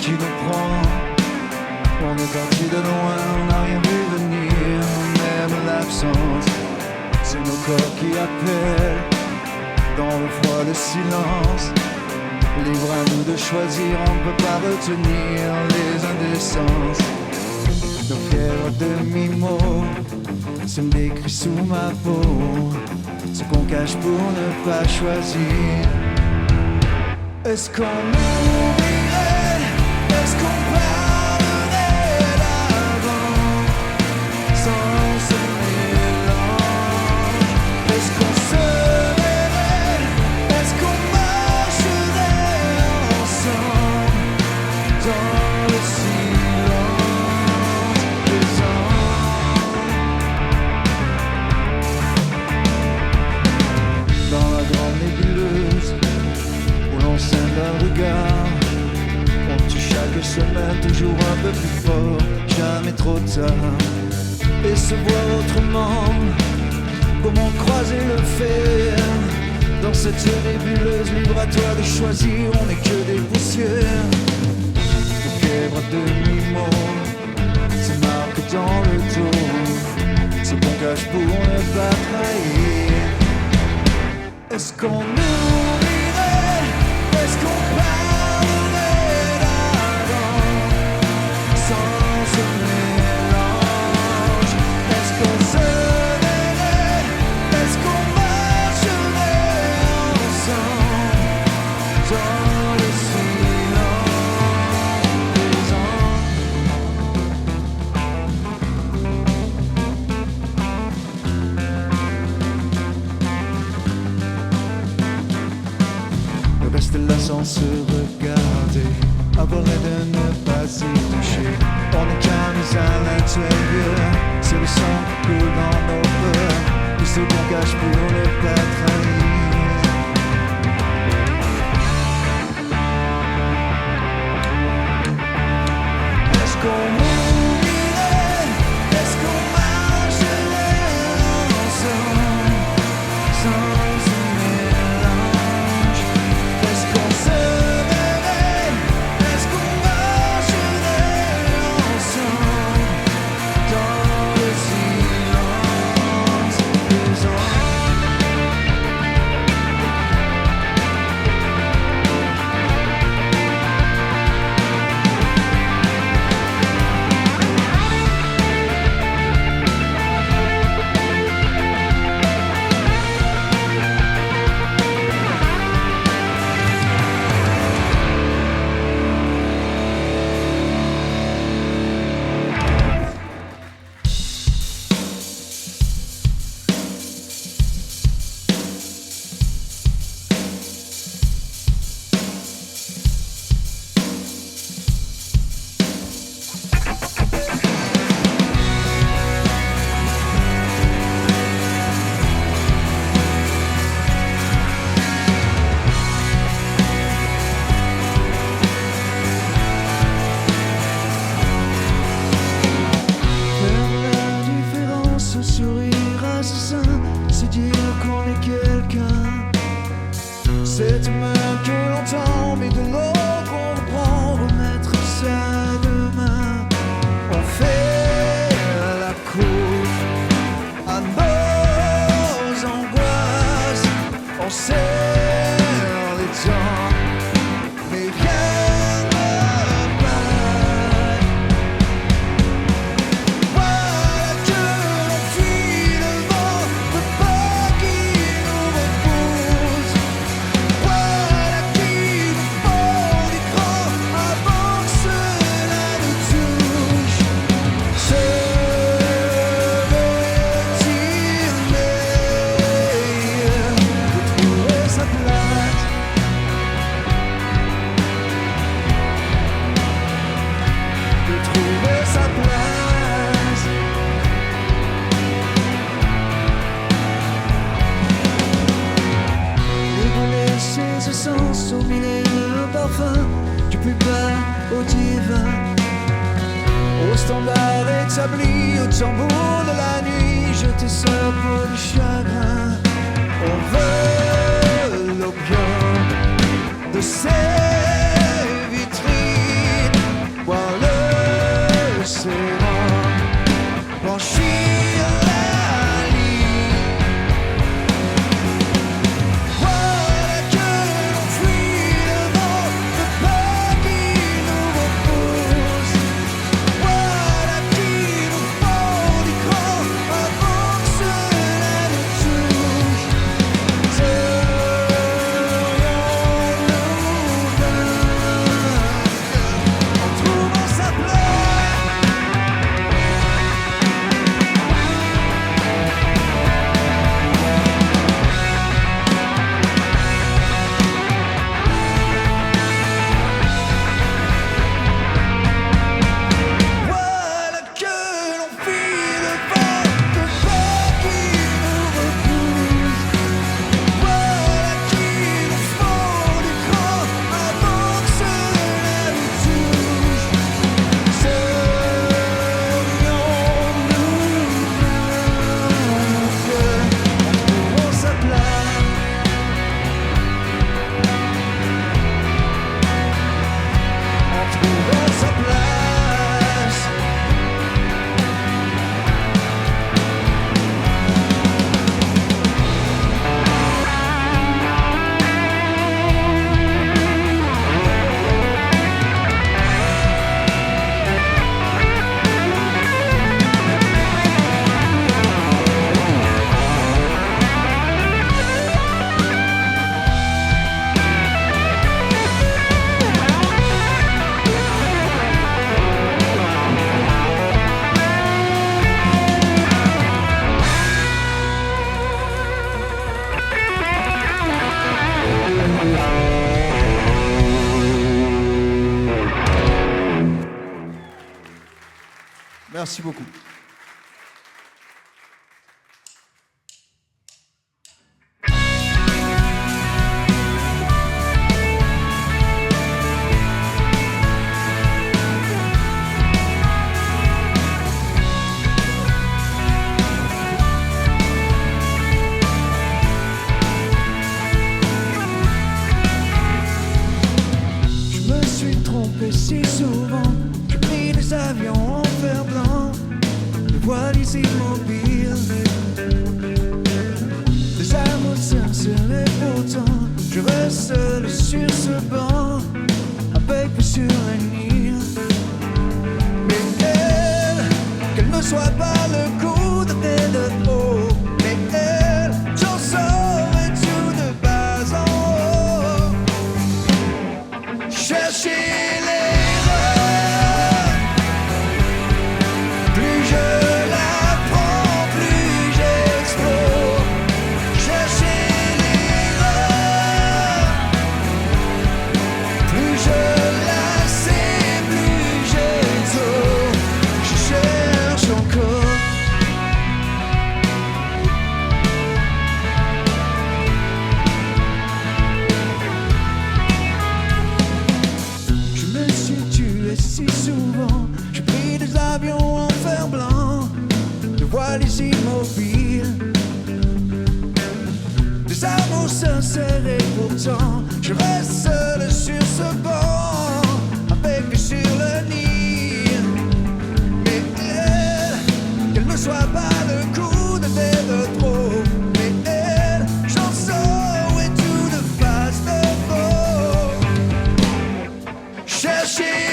qui nous prend. On est parti de loin, on n'a rien vu venir, même l'absence. C'est nos corps qui appellent, dans le froid le silence. Libre à nous de choisir, on ne peut pas retenir les indécences. Nos fièvres demi-mots sèment des cris sous ma peau, ce qu'on cache pour ne pas choisir. Est-ce qu'on oublierait, est-ce qu'on parlerait d'avant, sans ce mélange? Est-ce qu'on se verrait, est-ce qu'on marcherait ensemble dans le silence présent? Dans la grande nébuleuse où l'on scinde un regard, on tue chaque semaine toujours un peu plus fort, jamais trop tard. Et se voir autrement, comment croiser le fer? Dans cette nébuleuse, libre à toi de choisir, on n'est que des poussières. Nos fièvres à demi-mot se marquent dans le dos, ce qu'on cache pour ne pas trahir. Est-ce qu'on oublierait, est-ce qu'on parlerait d'avant, sans ce mélange? Est-ce qu'on se verrait, est-ce qu'on marcherait ensemble dans le silence présent? Rester là sans se regarder, avoir l'air de ne pas y toucher. On est jamais à l'intérieur, c'est le sang qui coule dans nos peurs, tout ce qu'on cache pour ne pas trahir. Est-ce qu'on oublierait, est-ce qu'on marcherait ensemble sans ce mélange? Est-ce qu'on se verrait, est-ce qu'on marcherait ensemble dans le silence présent? Faire la différence, sourire assassin, se dire qu'on est quelqu'un. Cette main que l'on tend, mais de l'autre on reprend, remettre ça demain. On fait la cour à nos angoisses, on serre les dents, mais rien ne passe. Voilà que l'on fuit le vent, le pas qui nous repousse. Voilà qu'il nous faut du grand avant que cela nous touche. Serait-il meilleur de trouver sa place, de trouver sa place? Révéler ses essences au millénaire parfum, du plus bas au divin, au standard établi, au tambour de la nuit, jeter sa peau de chagrin. On veut l'opium de ces vitrines, Merci beaucoup. Si souvent, j'ai pris des avions en fer blanc, des valises immobiles, des amours sincères et pourtant, je reste seul sur ce banc, avec vue sur la Nil. Mais qu'elle ne soit pas le coup de tête de trop, mais elle, j'en saurais tout de bas en haut. Chercher valises immobiles, des amours sincères et pourtant je reste seul sur ce banc, avec vue sur le Nil. Mais qu'elle ne soit pas le coup de tête de trop, mais elle, j'en sors et tout de face de beau. Chercher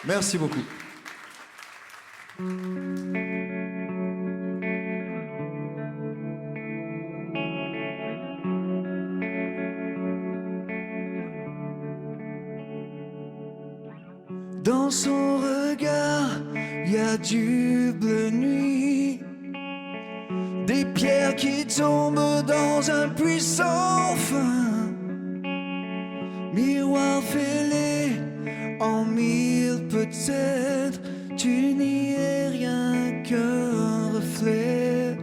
Merci beaucoup. Dans son regard, il y a du bleu nuit, des pierres qui tombent dans un puits sans fin, miroir fêlé en mille peut-être, tu n'y es rien qu'un reflet.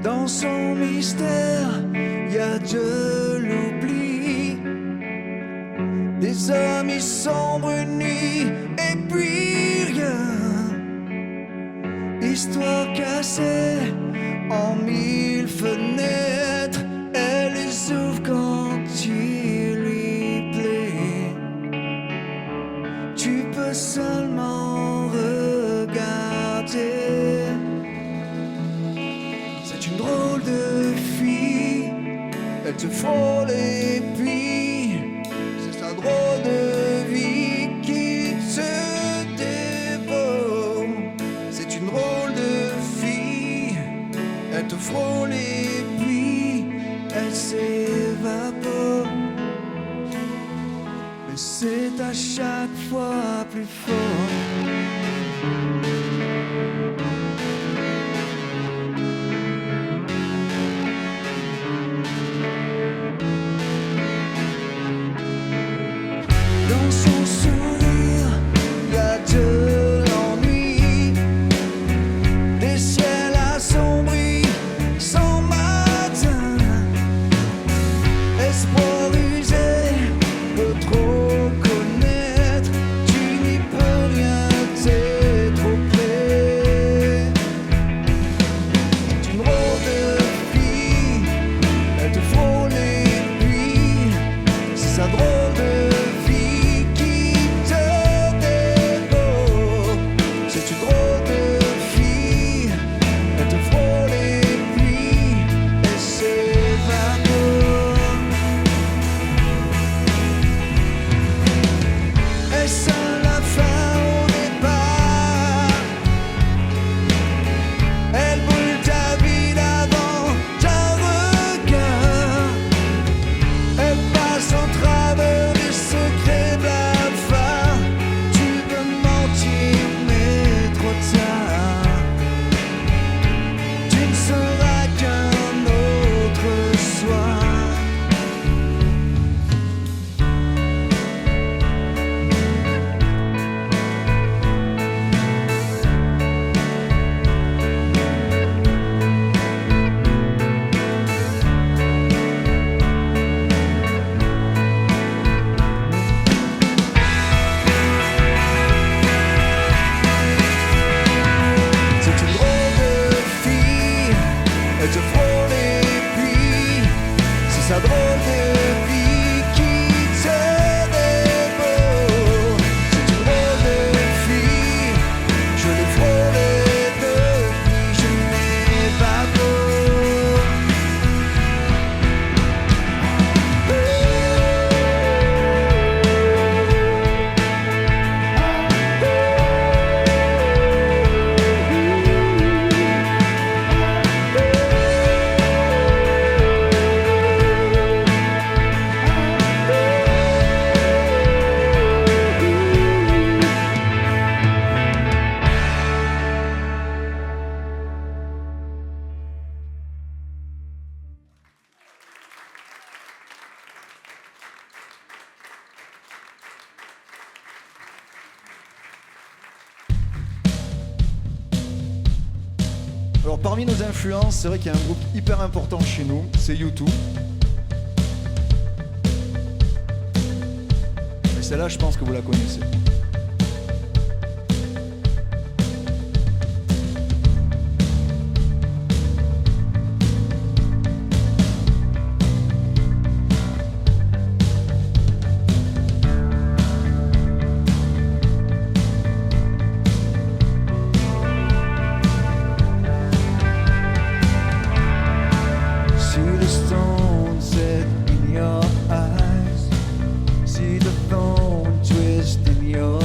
Dans son mystère, il y a de l'oubli, des amis sombres nuits et puis rien. Histoire cassée en mille fenêtres, elle les ouvre quand il lui plaît. Tu peux seulement regarder. C'est une drôle de fille, elle te frôle et puis c'est sa drôle de vie qui te dévore. C'est une drôle de fille, elle te frôle et puis elle s'évapore. Mais c'est à chaque fois plus fort. Dans son sourire, il y a de l'ennui, des ciels assombris sans matin, espoir usé de trop connaître, tu n'y peux rien, t'es trop près. C'est une drôle de fille, elle te frôle et puis c'est sa drôle de sa drôle de vie qui te dévore. C'est une drôle de fille, je l'ai frôlée depuis, je n'ai pas Alors parmi nos influences, c'est vrai qu'il y a un groupe hyper important chez nous, c'est U2. Et celle-là, je pense que vous la connaissez. See the thorn twist in your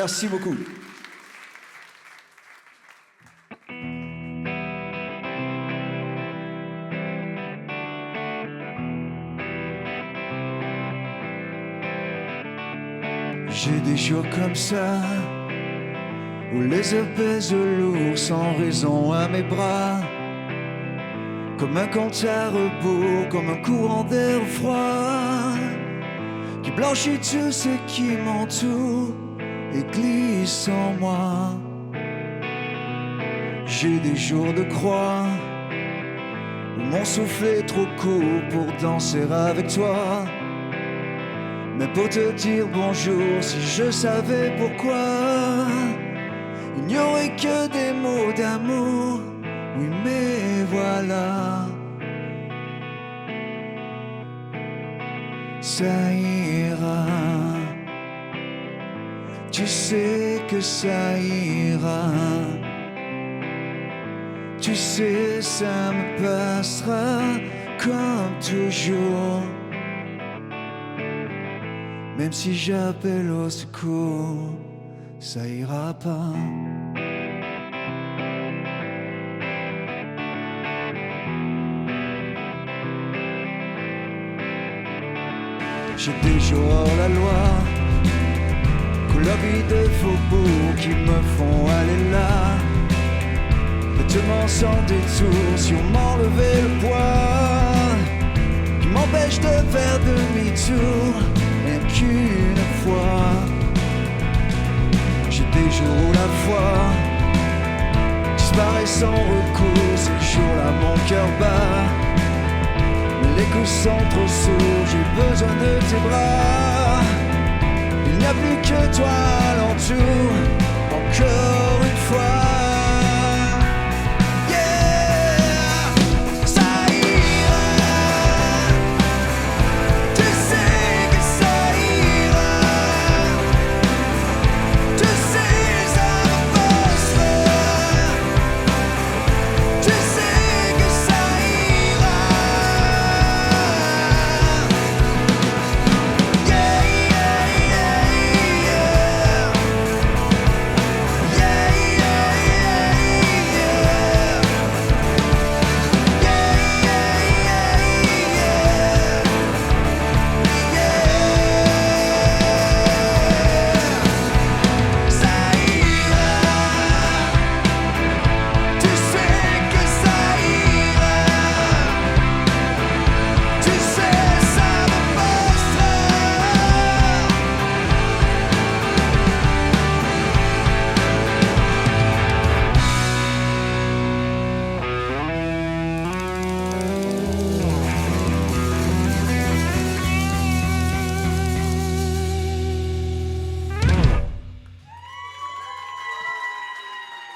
Merci beaucoup. J'ai des jours comme ça où les heures pèsent lourd sans raison à mes bras, comme un compte à rebours, comme un courant d'air froid qui blanchit tout ce qui m'entoure et glisse en moi. J'ai des jours de croix où mon souffle est trop court pour danser avec toi. Mais pour te dire bonjour, si je savais pourquoi, il n'y aurait que des mots d'amour. Oui, mais voilà, ça ira. Tu sais que ça ira. Tu sais, ça me passera comme toujours. Même si j'appelle au secours, ça ira pas. J'ai des jours hors la loi, couleurs de faubourg qui me font aller là. Vêtements sans détour, si on m'enlevait le poids qui m'empêche de faire demi-tour. Rien qu'une fois, j'ai des jours où la foi disparaît sans recours. Ces jours-là mon cœur bat, mais les coups sont trop sourds. J'ai besoin de tes bras, il n'y a plus que toi alentour. Encore une fois,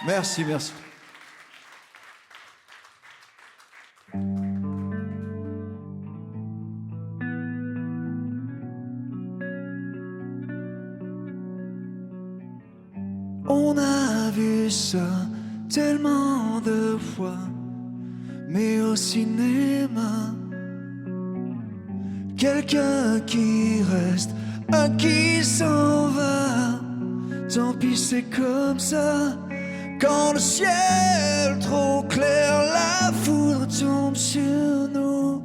merci, merci. On a vu ça tellement de fois, mais au cinéma, quelqu'un qui reste, un qui s'en va. Tant pis, c'est comme ça. Quand le ciel trop clair, la foudre tombe sur nous.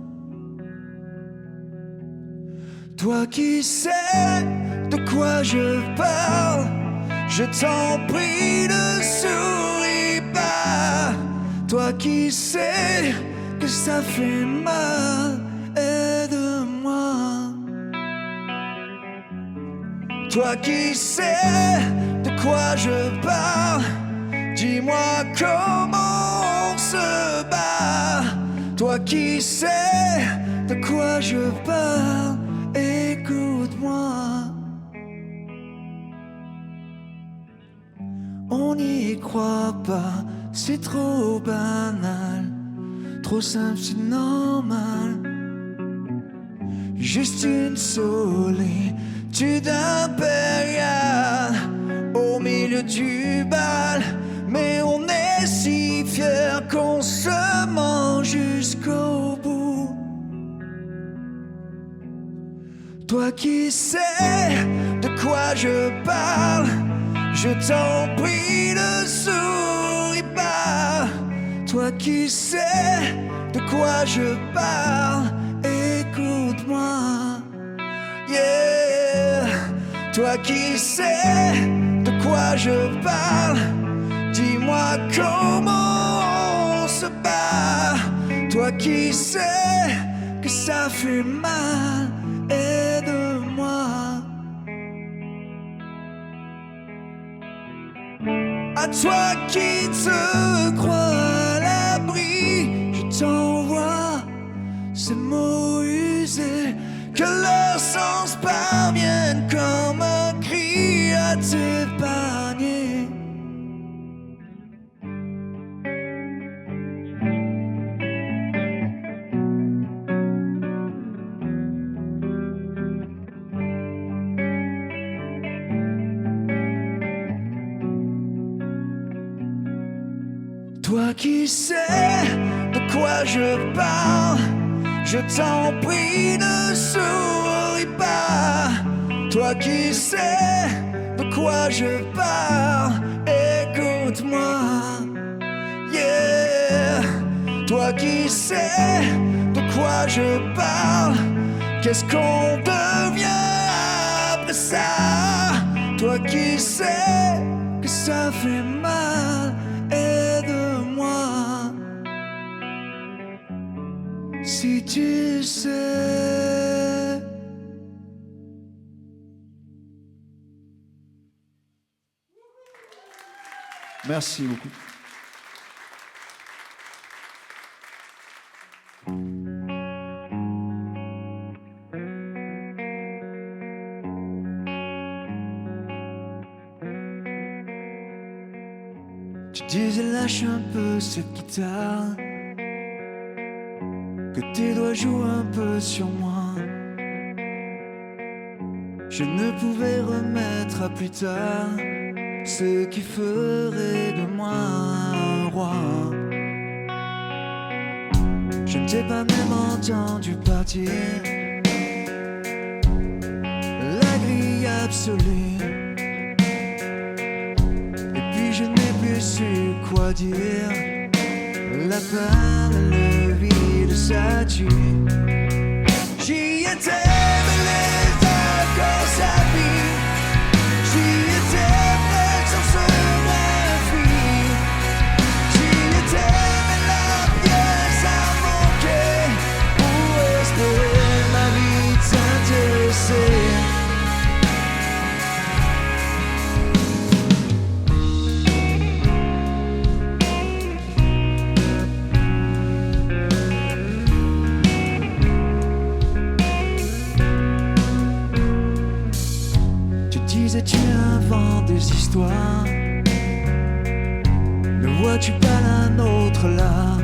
Toi qui sais de quoi je parle, je t'en prie ne souris pas. Toi qui sais que ça fait mal, aide-moi. Toi qui sais de quoi je parle, dis-moi comment on se bat. Toi qui sais de quoi je parle, écoute-moi. On n'y croit pas, c'est trop banal, trop simple, c'est normal. Juste une solitude impériale au milieu du bal. Mais on est si fiers qu'on se ment jusqu'au bout. Toi qui sais de quoi je parle, Je t'en prie, ne souris pas. Toi qui sais de quoi je parle, écoute-moi. Yeah. Toi qui sais de quoi je parle, dis-moi comment on se bat. Toi qui sais que ça fait mal, aide-moi. À toi qui te crois à l'abri, je t'envoie ces mots usés, que leur sens parvienne comme un cri à t'épargner. Toi qui sais de quoi je parle, je t'en prie, ne souris pas. Toi qui sais de quoi je parle, écoute-moi. Yeah. Toi qui sais de quoi je parle, qu'est-ce qu'on devient après ça? Toi qui sais que ça fait mal, aide-moi. Si tu sais. Merci beaucoup. Tu disais lâche un peu cette guitare, que tes doigts jouent un peu sur moi. Je ne pouvais remettre à plus tard ce qui ferait de moi un roi. Je ne t'ai pas même entendu partir, la grille absolue. Et puis je n'ai plus su quoi dire, la parole, le vide, ça tue. J'y étais, mais les accords s'abîment. J'y étais, mais sans se refuir. J'y étais, mais la pièce a manqué pour espérer ma vie t'intéresser. Tu inventes des histoires, ne vois-tu pas un autre là?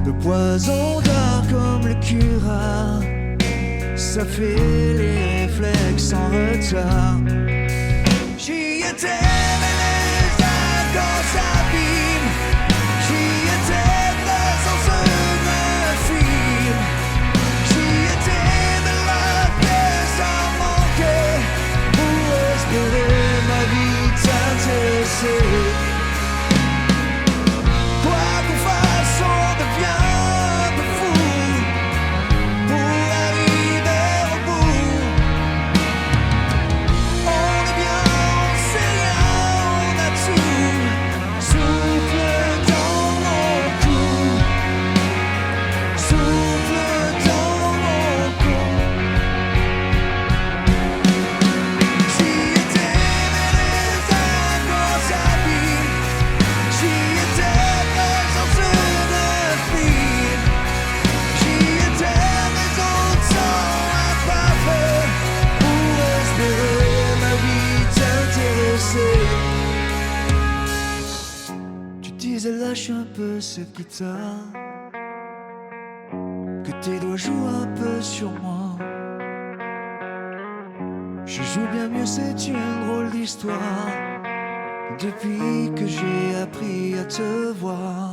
Le poison d'or comme le cura, ça fait les réflexes en retard. J'y étais, mais les accords s'abîment. J'y étais, mais sans se refuir. J'y étais, mais la pièce a manqué pour espérer ma vie t'intéresser. Quoi qu'on fasse, on devient un peu fou pour arriver au bout. On est bien, on sait rien, on a tout. Souffle dans mon cou, souffle dans mon cou. J'y étais, mais les accords s'abîment. J'y étais, mais sans se refuir. J'y étais, mais autres sont imparfaits pour espérer ma vie t'intéresser. Tu disais lâche un peu cette guitare, que tes doigts jouent un peu sur moi. Je joue bien mieux, c'est une drôle d'histoire, depuis que j'ai appris à te voir.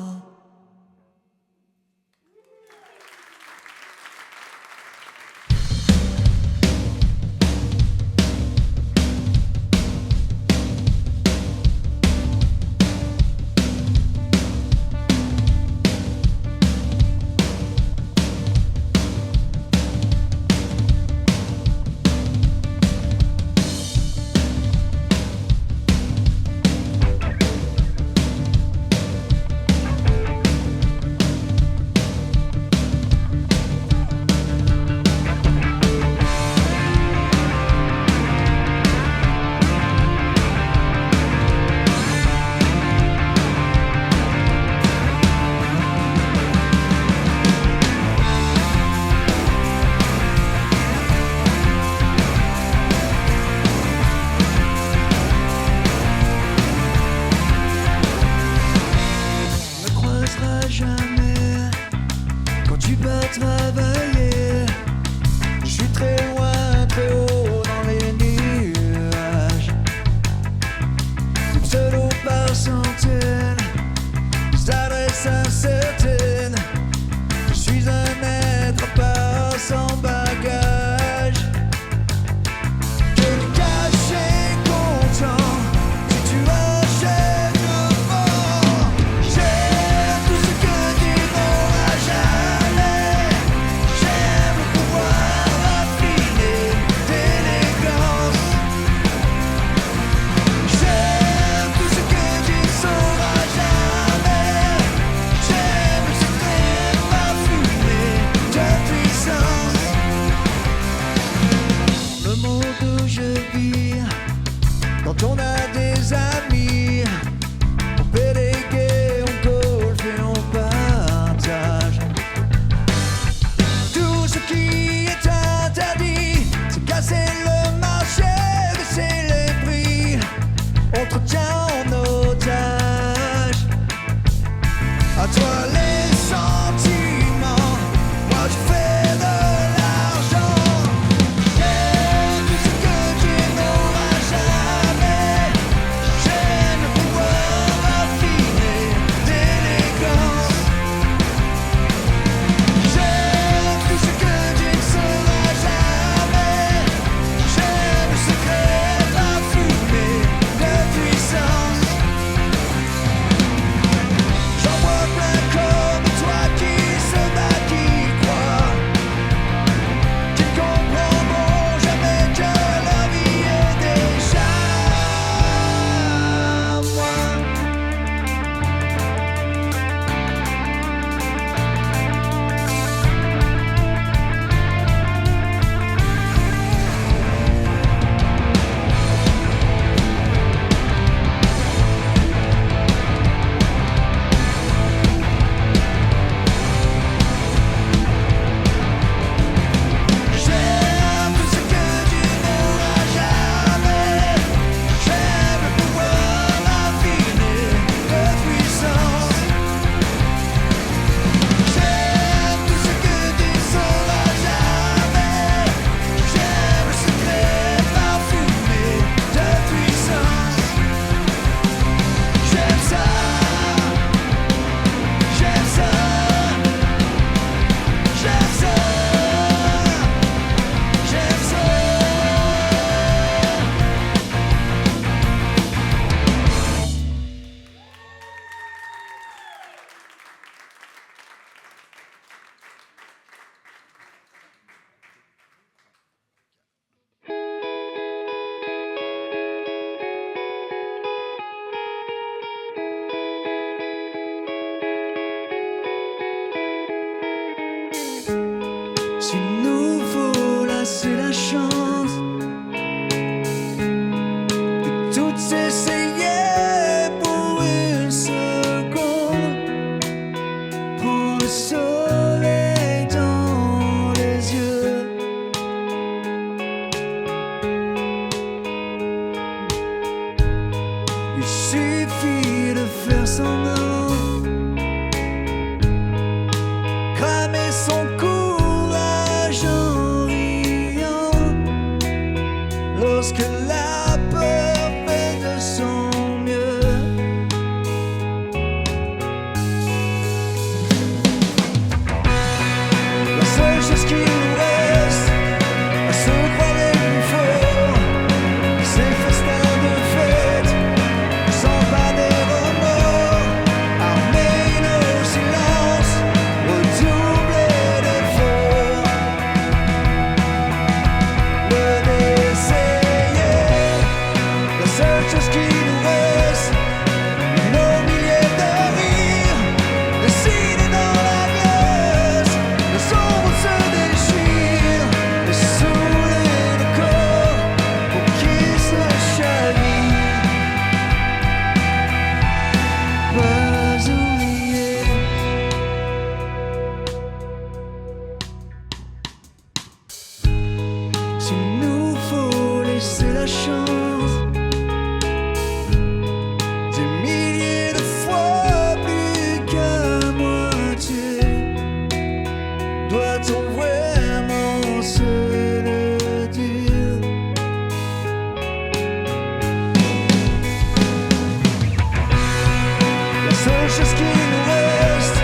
seule chose qui nous reste,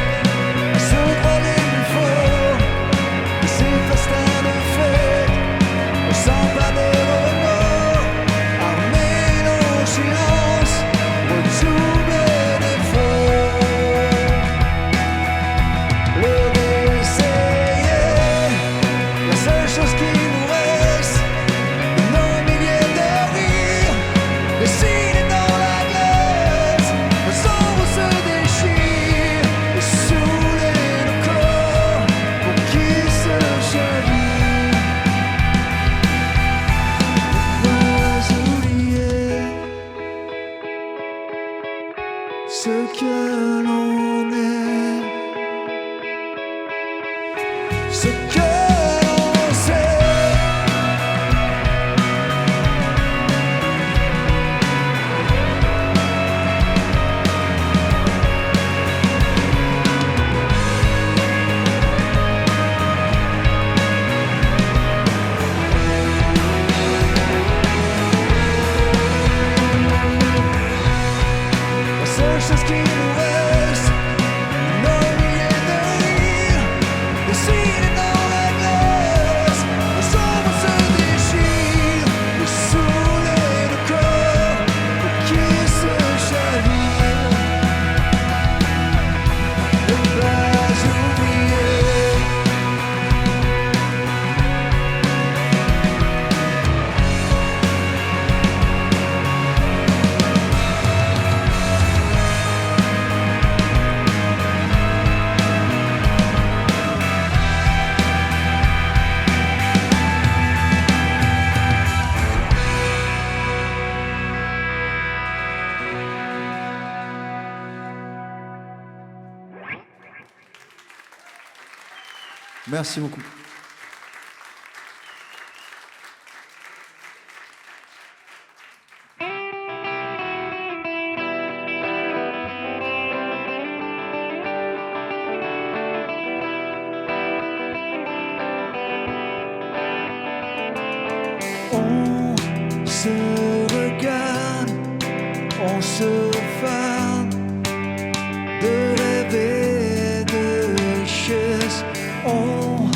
à se droguer plus fort, et ces festins de fête, sans pas de remords, armer nos silences, redoubler d'efforts. Le d'essayer, la seule chose qui nous reste, nos milliers de rires, dessinés dans la glace, nos ombres se déchirent, et saouler le corps pour qu'il se chavire. Ne pas oublier ce que l'on est, ce que l'on sait. La seule chose qui nous reste, nos milliers de rires, dessinés dans la glace, nos ombres se déchirent, et saouler le corps pour qu'il se chavire. Ne pas oublier. Merci beaucoup. On se regarde, on se fane de rêver de richesse. On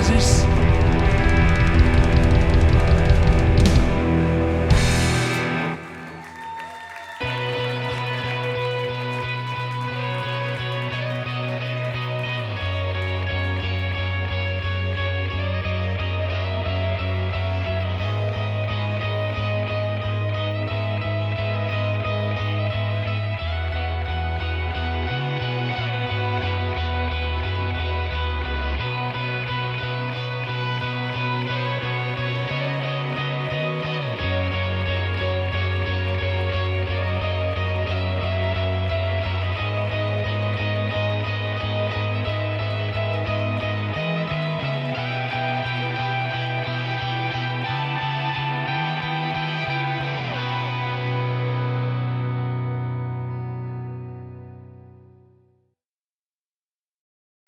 choisissent